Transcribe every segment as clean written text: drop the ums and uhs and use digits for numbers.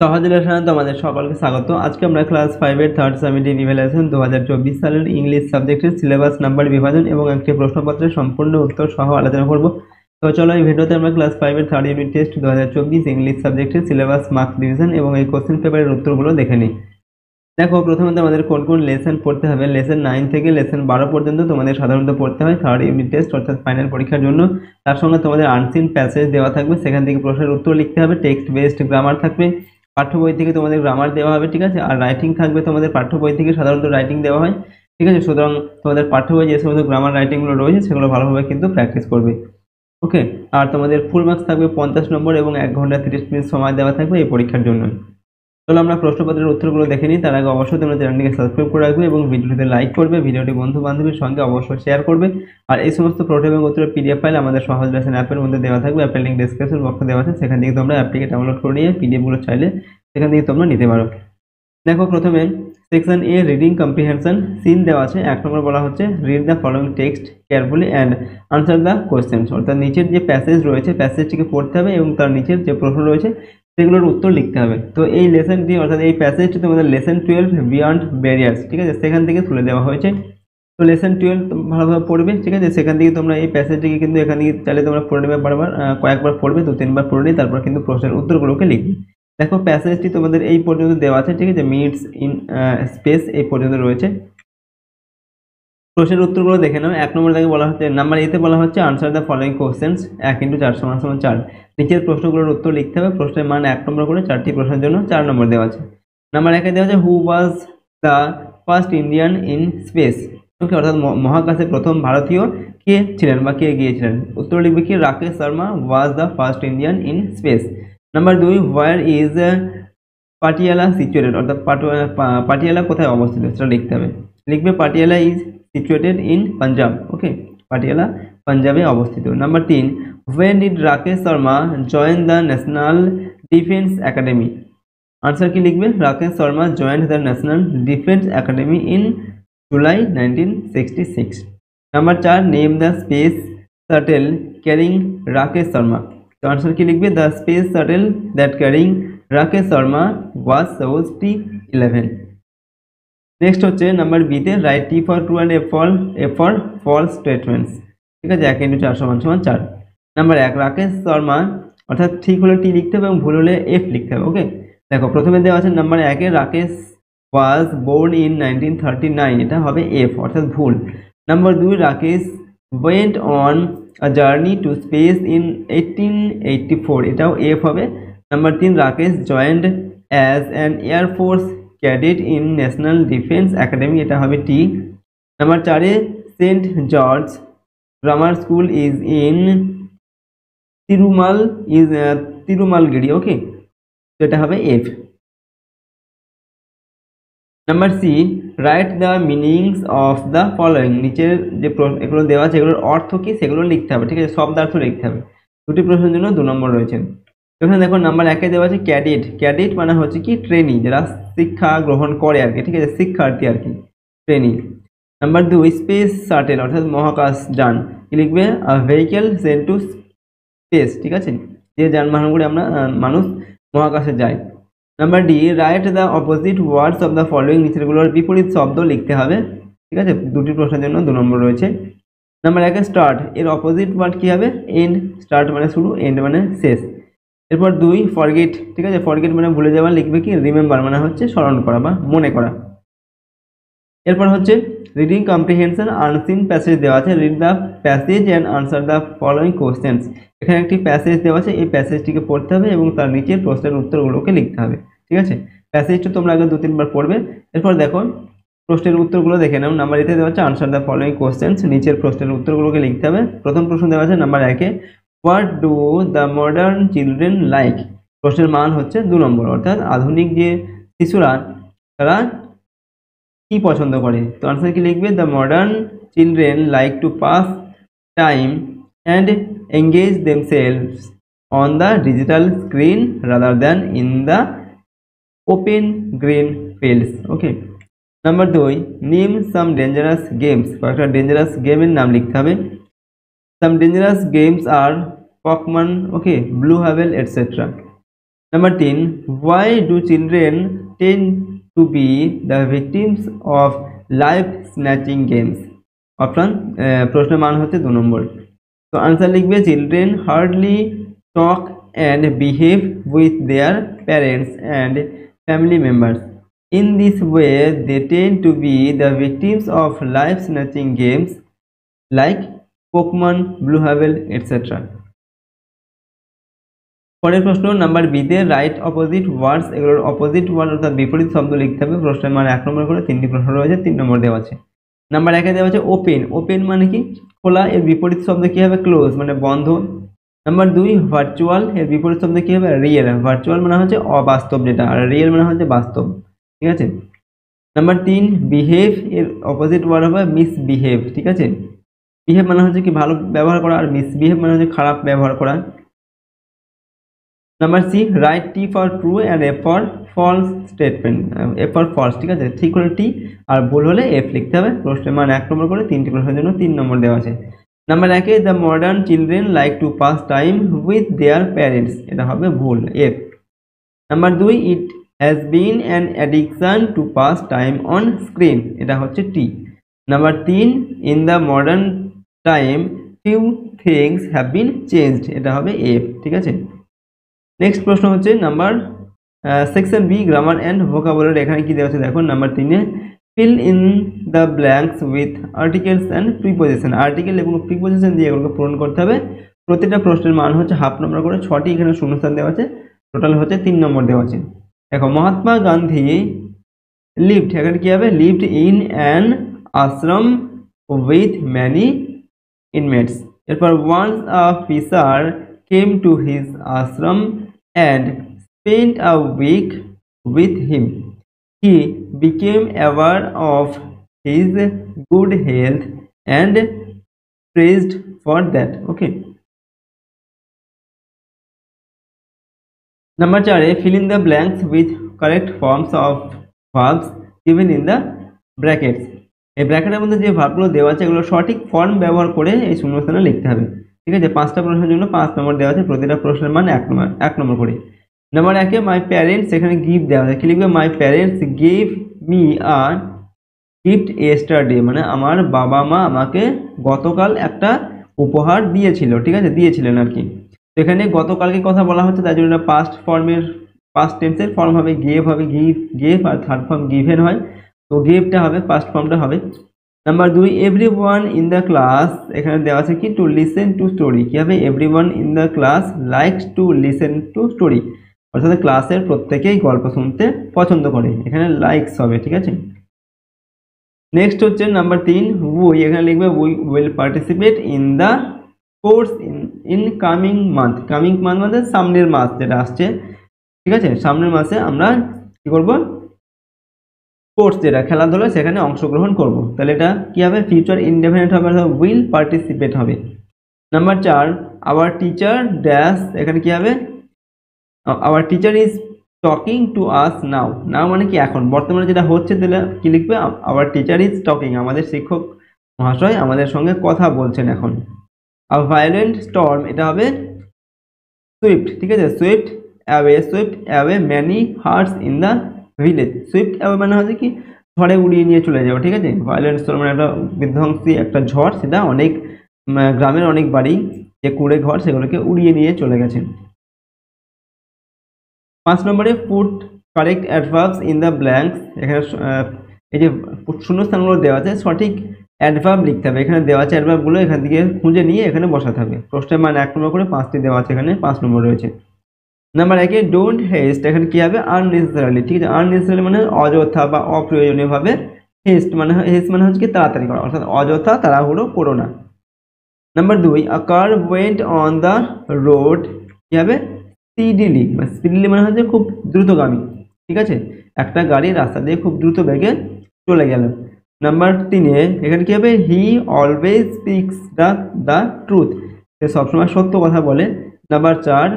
সহজ লেসনে তোমাদের সকলকে স্বাগত। আজকে আমরা ক্লাস 5 এর থার্ড সামেটিভ ইভ্যালুয়েশন 2024 সালের ইংলিশ সাবজেক্টের সিলেবাস নাম্বার বিভাজন এবং একটি প্রশ্নপত্রের সম্পূর্ণ উত্তর সহ আলোচনা করব। তো চলো এই ভিডিওতে আমরা ক্লাস 5 এর থার্ড ইউনিট টেস্ট 2024 ইংলিশ সাবজেক্টের সিলেবাস মার্কস ডিভিশন এবং এই কোশ্চেন পেপারের উত্তরগুলো দেখে নিই। দেখো, প্রথমে তোমাদের কোন কোন লেসন পড়তে হবে। লেসন 9 থেকে লেসন 12 পর্যন্ত তোমাদের সাধারণত পড়তে হয় থার্ড ইউনিট টেস্ট অর্থাৎ ফাইনাল পরীক্ষার জন্য। তার সঙ্গে তোমাদের আনসিন প্যাসেজ দেওয়া থাকবে, সেখান থেকে প্রশ্নের উত্তর লিখতে হবে। টেক্সট বেসড গ্রামার থাকবে, পাঠ্য বই থেকে তোমাদের গ্রামার দেওয়া হবে, ঠিক আছে। আর রাইটিং থাকবে, তোমাদের পাঠ্য বই থেকে সাধারণত রাইটিং দেওয়া হয়, ঠিক আছে। সুতরাং তোমাদের পাঠ্য বই যে সমস্ত গ্রামার রাইটিংগুলো রয়েছে সেগুলো ভালোভাবে কিন্তু প্র্যাকটিস করবে, ওকে। আর তোমাদের ফুল মার্কস থাকবে 50 নম্বর এবং 1 ঘন্টা 30 মিনিট সময় দেওয়া থাকবে এই পরীক্ষার জন্য। চলো আমরা প্রশ্নপত্রের উত্তরগুলো দেখে নিই। তার আগে অবশ্যই তোমরা চ্যানেলটিকে সাবস্ক্রাইব করে রাখবে এবং ভিডিওটিতে লাইক করবে, ভিডিওটি বন্ধু বান্ধবের সঙ্গে অবশ্যই শেয়ার করবে। আর এই সমস্ত প্রশ্ন এবং উত্তরের পিডিএফ ফাইল আমাদের সহজ লেসন অ্যাপের মধ্যে দেওয়া থাকবে, অ্যাপের লিঙ্ক ডেসক্রিপশন বক্সে দেওয়া আছে, সেখান থেকে তোমরা অ্যাপটিকে ডাউনলোড করে নিয়ে পিডিএফগুলো চাইলে সেখান থেকে তোমরা নিতে পারো। দেখো, প্রথমে সেকশন এ রিডিং কম্প্রিহেনশন সিন দেওয়া আছে। 1 নম্বর বলা হচ্ছে read the following text carefully and answer the questions, অর্থাৎ নিচের যে প্যাসেজ রয়েছে প্যাসেজটিকে পড়তে হবে এবং তার নিচের যে প্রশ্ন রয়েছে সেগুলোর উত্তর লিখতে হবে। তো এই লেসনটি অর্থাৎ এই প্যাসেজটি তোমাদের লেসন 12 বিয়ন্ড ব্যারিয়ার্স, ঠিক আছে, সেখান থেকে তুলে দেওয়া হয়েছে। তো লেসন 12 ভালোভাবে পড়বে, ঠিক আছে। সেখান থেকে তোমরা এই প্যাসেজটিকে কিন্তু এখান থেকে চাইলে তোমরা পড়ে নেবে, বারবার কয়েকবার পড়বে, 2-3 বার পড়ে নিয়ে তারপর কিন্তু প্রশ্নের উত্তরগুলোকে লিখবে। দেখো, প্যাসেজটি তোমাদের এই পর্যন্ত দেওয়া আছে, ঠিক আছে, মিডস ইন স্পেস এই পর্যন্ত রয়েছে। প্রশ্নের উত্তরগুলো দেখে নাও। 1 নম্বর থেকে বলা হচ্ছে, নাম্বার এতে বলা হচ্ছে আনসার দ্য ফলোইং কোশ্চেন্স 1 × 4 = 4। নিচের প্রশ্নগুলোর উত্তর লিখতে হবে। প্রশ্নের মান 1 নম্বর করে, 4টি প্রশ্নের জন্য 4 নম্বর দেওয়া আছে। নাম্বার 1 এ দেওয়া আছে who was the first Indian in space, okay, অর্থাৎ মহাকাশে প্রথম ভারতীয় কে ছিলেন বা কে গিয়েছিলেন। উত্তর লিখবে কি Rakesh Sharma was the first Indian in space. Number 2, where is Patiala situated, অর্থাৎ পাটিয়ালা কোথায় অবস্থিত সেটা লিখতে হবে। লিখবে Patiala is situated in Punjab, okay, Patiala পাঞ্জাবে অবস্থিত। Number 3, when did Rakesh Sharma join the national defence academy. Answer কি লিখবে Rakesh Sharma joined the national defence academy in July 1966। Number 4, name the space shuttle carrying Rakesh Sharma. তো আনসার কি লিখবে the space shuttle that carrying Rakesh Sharma was Soyuz T11। Next হচ্ছে number বিতে write T for true and A for false statements, ঠিক আছে। 1 × 4 = 4। Number 1, Rakesh Sharma, অর্থাৎ ঠিক হলে টি লিখতে হবে এবং ভুল হলে এফ লিখতে হবে, ওকে। দেখো, প্রথমে দেওয়া আছে নাম্বার 1 এ রাকেশ ওয়াজ বোর্ন ইন 1939, এটা হবে এফ অর্থাৎ ভুল। Number 2, Rakesh went on a journey to space in 1884, এটাও এফ হবে। Number 3, Rakesh joined as an air force cadet in national defence academy, এটা হবে টি। নাম্বার 4 এ Saint George grammar school is in Tirumalgiri, okay, তো এটা হবে F. Number C, write the meanings of the following, নিচের যে এগুলো দেওয়া আছে এগুলোর অর্থ কি সেগুলো লিখতে হবে, ঠিক আছে, শব্দার্থ লিখতে হবে। 2টি প্রশ্নের জন্য 2 নম্বর রয়েছে। এখানে দেখো নাম্বার 1 এ দেওয়া আছে ক্যাডেট। ক্যাডেট মানে হচ্ছে কি ট্রেনি, যারা শিক্ষা গ্রহণ করে আর কি, ঠিক আছে, শিক্ষার্থী আর কি, ট্রেনি। নাম্বার 2, স্পেস শাটেল অর্থাৎ মহাকাশ যান, কি লিখবে ভেহিকেল সেন্ট টু স্পেস, ঠিক আছে, যে যানবাহনগুলি আমরা মানুষ মহাকাশে যায়। Number D, write the opposite words of the following, নিচেরগুলোর বিপরীত শব্দ লিখতে হবে, ঠিক আছে। 2টি প্রশ্নের জন্য 2 নম্বর রয়েছে। নাম্বার 1 এ স্টার্ট, এর অপোজিট ওয়ার্ড কি হবে এন্ড। স্টার্ট মানে শুরু, এন্ড মানে শেষ। এরপর 2, ফরগেট, ঠিক আছে, ফরগেট মানে ভুলে যাওয়া, লিখবে কি রিমেম্বার মানে হচ্ছে স্মরণ করা বা মনে করা। এরপর হচ্ছে রিডিং কম্প্রিহেনশন আনসিন প্যাসেজ দেওয়া আছে। Read the passage and answer the following questions, এখানে একটি প্যাসেজ দেওয়া আছে, এই প্যাসেজটিকে পড়তে হবে এবং তার নিচের প্রশ্নের উত্তরগুলোকে লিখতে হবে, ঠিক আছে। প্যাসেজটা তোমরা আগে 2-3 বার পড়বে। এরপর দেখো প্রশ্নের উত্তরগুলো দেখে নাও। নাম্বার এতে দেওয়া আছে আনসার দ্য ফলোইং কোশ্চেন্স, নিচের প্রশ্নের উত্তরগুলোকে লিখতে হবে। প্রথম প্রশ্ন দেওয়া আছে number 1 A, what do the modern children like. প্রশ্নের মান হচ্ছে 2 নম্বর, অর্থাৎ আধুনিক যে শিশুরা তারা কি পছন্দ করে। তো আনসার কি লিখবে the modern children like to pass time and engage themselves on the digital screen rather than in the open green fields, okay. Number 2, name some dangerous games, কয়েকটা ডেঞ্জারাস গেমের নাম লিখতে হবে। সাম ডেঞ্জারাস গেমস আর Pokemon, okay, blue whale etcetera. Number 3, why do children tend to be the victims of life snatching games? Option, প্রশ্নের মান হচ্ছে 2 নম্বর। তো আনসার লিখবে children hardly talk and behave with their parents and family members. In this way, they tend to be the victims of life snatching games like Pokemon, Blue Heaven, etc. পরের প্রশ্ন number B তে right opposite words, এগুলোর opposite word অর্থাৎ বিপরীত শব্দ লিখতে হবে। প্রশ্নের মানে 1 নম্বর করে 3টি প্রশ্ন রয়েছে, 3 নম্বর দেওয়া আছে। নাম্বার 1 এ দেওয়া আছে ওপেন, ওপেন মানে কি খোলা, এর বিপরীত শব্দ কি হবে ক্লোজ মানে বন্ধ। নাম্বার 2 ভার্চুয়াল, এর বিপরীত শব্দ কি হবে রিয়েল, ভার্চুয়াল মানে হচ্ছে অবাস্তব যেটা, আর রিয়েল মানে হচ্ছে বাস্তব, ঠিক আছে। নাম্বার 3 বিহেভ, এর অপোজিট ওয়ার্ড হবে মিসবিহেভ, ঠিক আছে। বিহেভ মানে হচ্ছে কি ভালো ব্যবহার করা, আর মিসবিহেভ মানে হচ্ছে খারাপ ব্যবহার করা। Number C write T for true and F for false statement, F for false, ঠিক আছে। ঠিক হলে টি আর ভুল হলে এফ লিখতে হবে। প্রশ্নের মান 1 নম্বর করে 3টি প্রশ্নের জন্য 3 নম্বর দেওয়া আছে। নাম্বার 1 এ the modern children like to pass time with their parents, এটা হবে ভুল F. Number 2 it has been an addiction to pass time on screen, এটা হচ্ছে T. Number 3 in the modern time few things have been changed, এটা হবে F, ঠিক আছে। Next প্রশ্ন হচ্ছে number section B grammar and vocabulary, এখানে কি দেওয়া আছে দেখো। নাম্বার 3 এ fill in the blanks with articles and preposition, article এবং প্রিপোজিশন দিয়ে এগুলোকে পূরণ করতে হবে। প্রতিটা প্রশ্নের মান হচ্ছে হাফ নম্বর করে, 6টি এখানে শূন্যস্থান দেওয়া আছে, টোটাল হচ্ছে 3 নম্বর দেওয়া আছে। দেখো মহাত্মা গান্ধী লিভড, এখানে কি হবে lived in an ashram with many inmates. এরপর once a fisher came to his ashram and spent a week with him. He became aware of his good health and praised for that. Okay. Number 4 fill in the blanks with correct forms of verbs given in the brackets. এই ব্র্যাকেটের মধ্যে যে ভার্বগুলো দেওয়া আছে এগুলো সঠিক form ব্যবহার করে এই শূন্যস্থানে লিখতে হবে, ঠিক আছে। 5টা প্রশ্নের জন্য 5 নম্বর দেওয়া আছে, প্রতিটা প্রশ্নের মান 1 নম্বর করে। নাম্বার 1 এ মাই প্যারেন্টস, এখানে গিভ দেওয়া আছে, কি লিখবে my parents give me a gift yesterday, মানে আমার বাবা মা আমাকে গতকাল একটা উপহার দিয়েছিল, ঠিক আছে, দিয়েছিলেন আর কি। তো এখানে গতকালকে কথা বলা হচ্ছে, তাই জন্য পাস্ট ফর্মের পাস্ট টেন্সের ফর্ম হবে গেভ, হবে গেভ, আর থার্ড ফর্ম গিভেন হয়, তো গেভটা হবে পাস্ট ফর্মটা হবে। Number 2 everyone in the class, এখানে দেওয়া আছে কি টু লিসেন টু স্টোরি, কি হবে everyone in the class likes to listen to story, অর্থাৎ ক্লাসের প্রত্যেকেই গল্প শুনতে পছন্দ করে, এখানে লাইকস হবে, ঠিক আছে। নেক্সট হচ্ছে নাম্বার 3 উই, এখানে লিখবে we will participate in the course in coming month, coming month মানে সামনের মাস যেটা আসছে, ঠিক আছে, সামনের মাসে আমরা কি করব স্পোর্টস যেটা খেলাধুলা সেখানে অংশগ্রহণ করব, তাহলে এটা কি হবে ফিউচার ইনডেফিনিট হবে, উইল পার্টিসিপেট হবে। নাম্বার 4 আওয়ার টিচার ড্যাশ, এখানে কি হবে our teacher is talking to us now, now মানে কি এখন, বর্তমানে যেটা হচ্ছে তাহলে কি লিখবে আওয়ার টিচার ইজ টকিং, আমাদের শিক্ষক মহাশয় আমাদের সঙ্গে কথা বলছেন এখন। আ ভায়োলেন্ট স্টর্ম, এটা হবে সুইফট, ঠিক আছে, swift away many hearts in the village, swift away মানে হচ্ছে কি ঝড়ে উড়িয়ে নিয়ে চলে যাবে, ঠিক আছে। ভায়োলেন্ট স্টর্ম মানে একটা বিধ্বংসী একটা ঝড়, সেটা অনেক গ্রামের অনেক বাড়ি যে কুড়ে ঘর সেগুলোকে উড়িয়ে নিয়ে চলে গেছে। 5 নম্বরে put correct adverbs in the blanks, এখানে এই যে শূন্যস্থানগুলো দেওয়া আছে সঠিক অ্যাডভার্ব লিখতে হবে, এখানে দেওয়া আছে অ্যাডভার্বগুলো এখান থেকে খুঁজে নিয়ে এখানে বসাতে হবে। প্রশ্নের মান 1 নম্বর করে 5টি দেওয়া আছে, এখানে 5 নম্বর রয়েছে। নাম্বার 1 এ ডোন্ট হেস্ট, এখানে কি হবে আননেসেসারিলি, ঠিক আছে, আননেসেসারি মানে অযথা বা অপ্রয়োজনীয়ভাবে, হেস্ট মানে হচ্ছে কি তাড়াতাড়ি করা, অর্থাৎ অযথা তাড়াহুড়ো করো না। Number 2 a car went on the road, কি হবে স্পিডিলি, মানে স্পিডিলি মানে হচ্ছে খুব দ্রুতগামী, ঠিক আছে, একটা গাড়ি রাস্তা দিয়ে খুব দ্রুত বেগে চলে গেল। নাম্বার 3 এ এখানে কি হবে he always speaks the truth, সে সবসময় সত্য কথা বলে। Number 4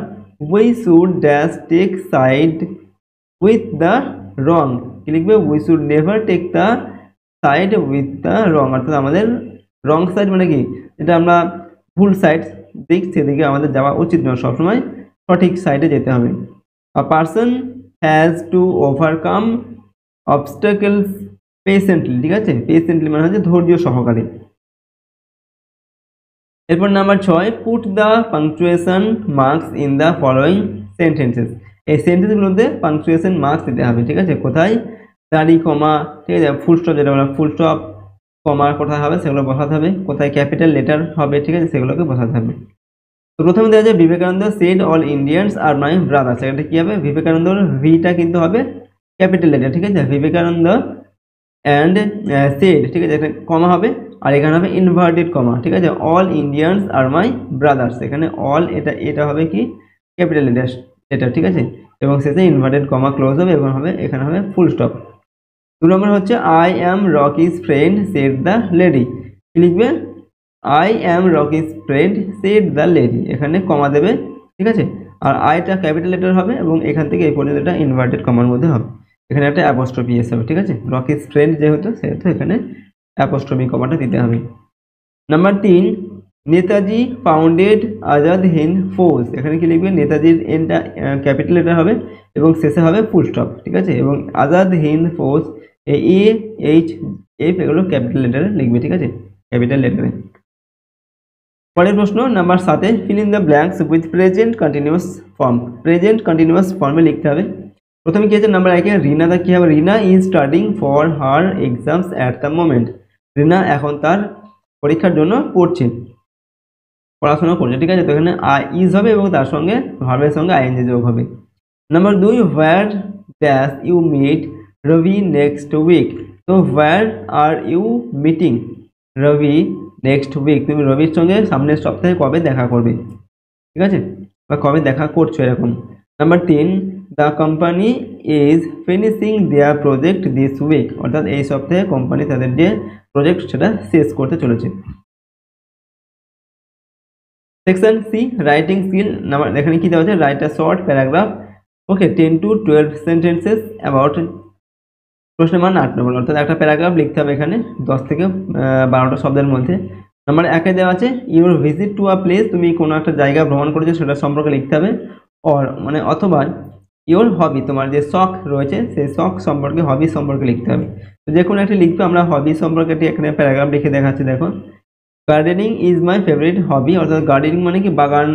we should dash take side with the wrong, কি লিখবে we should never take the side with the wrong, অর্থাৎ আমাদের রং সাইড মানে কি এটা আমরা ভুল সাইড দিক সেদিকে আমাদের যাওয়া উচিত নয়, সবসময় সঠিক সাইডে যেতে হবে। A person has to overcome obstacles patiently, ঠিক আছে, পেশেন্টলি মানে হচ্ছে ধৈর্য সহকারে। এরপর number 6, put the punctuation marks in the following sentences. এই সেন্টেন্সগুলোতে পাংচুয়েশন মার্কস দিতে হবে, ঠিক আছে, কোথায় দাড়ি কমা, ঠিক আছে, ফুল স্টপ যেটা বলা ফুল স্টপ কমা কোথায় হবে সেগুলো বসাতে হবে, কোথায় ক্যাপিটাল লেটার হবে, ঠিক আছে, সেগুলোকে বসাতে হবে। তো প্রথমে দেওয়া যায় বিবেকানন্দ সেড অল ইন্ডিয়ানস আর মাই ব্রাদার্স, এটা কি হবে, বিবেকানন্দর ভিটা কিন্তু হবে ক্যাপিটাল লেটার, ঠিক আছে, বিবেকানন্দ অ্যান্ড সেড, ঠিক আছে, এখানে কমা হবে আর এখানে হবে ইনভার্টেড কমা, ঠিক আছে, অল ইন্ডিয়ানস আর মাই ব্রাদার্স, এখানে অল এটা হবে কি ক্যাপিটাল লেটার এটা, ঠিক আছে, এবং শেষে ইনভার্টেড কমা ক্লোজ হবে এবং এখানে হবে ফুল স্টপ। 2 নম্বর হচ্ছে I am রকিস friend said the lady, কি লিখবে, I am রকিস friend said the lady, এখানে কমা দেবে, ঠিক আছে, আর আইটা ক্যাপিটাল লেটার হবে এবং এখান থেকে এই পর্যন্ত এটা ইনভার্টেড কমার মধ্যে হবে, এখানে একটা অ্যাপোস্ট্রফি এস হবে, ঠিক আছে, রকিস ফ্রেন্ড যেহেতু সেহেতু এখানে অ্যাপোস্ট্রফি কমাটা দিতে হবে। Number 3, Netaji founded Azad Hind force, এখানে কি লিখবে, নেতাজির এনটা ক্যাপিটাল লেটার হবে এবং শেষে হবে ফুল স্টপ, ঠিক আছে, এবং Azad Hind force H F এগুলো ক্যাপিটাল লেটারে লিখবে, ঠিক আছে, ক্যাপিটাল লেটারে। পরের প্রশ্ন number 7, fill in the blanks with present continuous form, present continuous ফর্মে লিখতে হবে। প্রথমে কি আছে নাম্বার 1, রিনা দা কি হবে, Rina is studying for her exams at the moment, Rina এখন তার পরীক্ষার জন্য পড়াশোনা করছে, ঠিক আছে, তো এখানে ইজ হবে এবং তার সঙ্গে ভার্বের সঙ্গে আইএনজি যোগ হবে। Number 2, where dash you meet Ravi next week, তো where are you meeting Ravi next week, তুমি রবির সঙ্গে সামনের সপ্তাহে কবে দেখা করবে, ঠিক আছে, বা কবে দেখা করছো এরকম। Number 3, the company is finishing their project this week, অর্থাৎ এই সপ্তাহে কোম্পানি তাদের যে প্রজেক্ট সেটা শেষ করতে চলেছে। Section C, writing skill, number এখানে কি দেওয়া আছে, write a short paragraph, okay 10 to 12 sentences about, প্রশ্ন মান 8 নম্বর, অর্থাৎ একটা প্যারাগ্রাফ লিখতে হবে এখানে 10 থেকে 12টা শব্দের মধ্যে। নাম্বার 1 দেওয়া আছে your visit to a place, তুমি কোনো একটা জায়গা ভ্রমণ করেছো সেটা সম্পর্কে লিখতে হবে, মানে অথবা ইওর হবি, তোমার যে শখ রয়েছে সেই শখ সম্পর্কে, হবি সম্পর্কে লিখতে হবে। তো যে কোনো একটি লিখবে, আমরা হবি সম্পর্কে এখানে প্যারাগ্রাফ লিখে দেখাচ্ছি, দেখো, gardening is my favourite hobby, অর্থাৎ গার্ডেনিং মানে কি বাগান,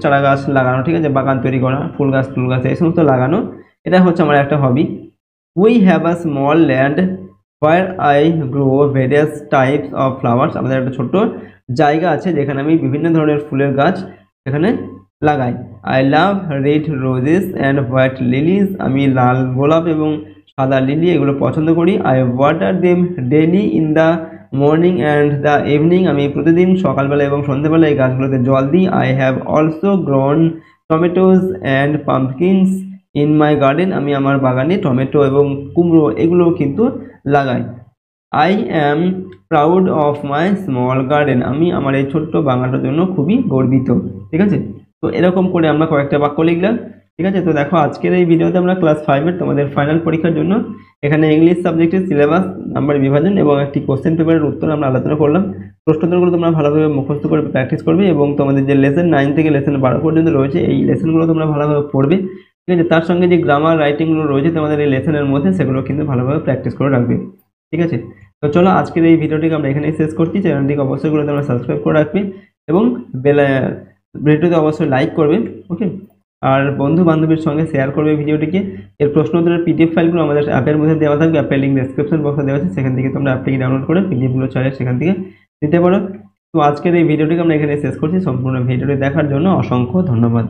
চারা গাছ লাগানো, ঠিক আছে, বাগান তৈরি করা, ফুল গাছ এই সমস্ত লাগানো, এটা হচ্ছে আমার একটা hobby. We have a small land where I grow various types of flowers, আমাদের একটা ছোট্ট জায়গা আছে যেখানে আমি বিভিন্ন ধরনের ফুলের গাছ এখানে লাগাই। I love red roses and white লিলিজ, আমি লাল গোলাপ এবং সাদা লিলি এগুলো পছন্দ করি। I water them daily in the morning and the evening, আমি প্রতিদিন সকালবেলা এবং সন্ধ্যেবেলা এই গাছগুলোতে জল দিই। I have also grown টমেটোজ and পাম্পকিনস in my garden, আমি আমার বাগানে টমেটো এবং কুমড়ো এগুলো কিন্তু লাগাই। I am proud of my small garden, আমি আমার এই ছোট্ট বাগানটার জন্য খুবই গর্বিত, ঠিক আছে। তো এরকম করে আমরা কয়েকটা বাক্য লিখলাম, ঠিক আছে। তো দেখো আজকের এই ভিডিওতে আমরা ক্লাস 5-এর তোমাদের ফাইনাল পরীক্ষার জন্য এখানে ইংলিশ সাবজেক্টের সিলেবাস, নাম্বার বিভাজন এবং একটি কোশ্চেন পেপারের উত্তর আমরা আলোচনা করলাম। প্রশ্নোত্তরগুলো তোমরা ভালোভাবে মুখস্থ করে প্র্যাকটিস করবে এবং তোমাদের যে লেসন 9 থেকে লেসন 12 পর্যন্ত রয়েছে এই লেসনগুলো তোমরা ভালোভাবে পড়বে, ঠিক আছে। তার সঙ্গে যে গ্রামার রাইটিংগুলো রয়েছে তোমাদের এই লেসনের মধ্যে সেগুলো কিন্তু ভালোভাবে প্র্যাকটিস করে রাখবে, ঠিক আছে। তো চলো আজকের এই ভিডিওটিকে আমরা এখানেই শেষ করছি। চ্যানেলটিকে অবশ্যই করে তোমরা সাবস্ক্রাইব করে রাখবে এবং ভিডিওতে অবশ্যই লাইক করবে, ওকে। আর বন্ধু বান্ধবীর সঙ্গে শেয়ার করবে ভিডিওটিকে। এর প্রশ্ন উত্তরের পিডিএফ ফাইলগুলো আমাদের অ্যাপের মধ্যে দেওয়া থাকবে, অ্যাপের লিঙ্ক ডেসক্রিপশন বক্সে দেওয়া আছে, সেখান থেকে তোমরা অ্যাপটিকে ডাউনলোড করে পিডিএফগুলো চাইলে সেখান থেকে নিতে পারো। তো আজকের এই ভিডিওটিকে আমরা এখানে শেষ করছি। সম্পূর্ণ ভিডিওটি দেখার জন্য অসংখ্য ধন্যবাদ।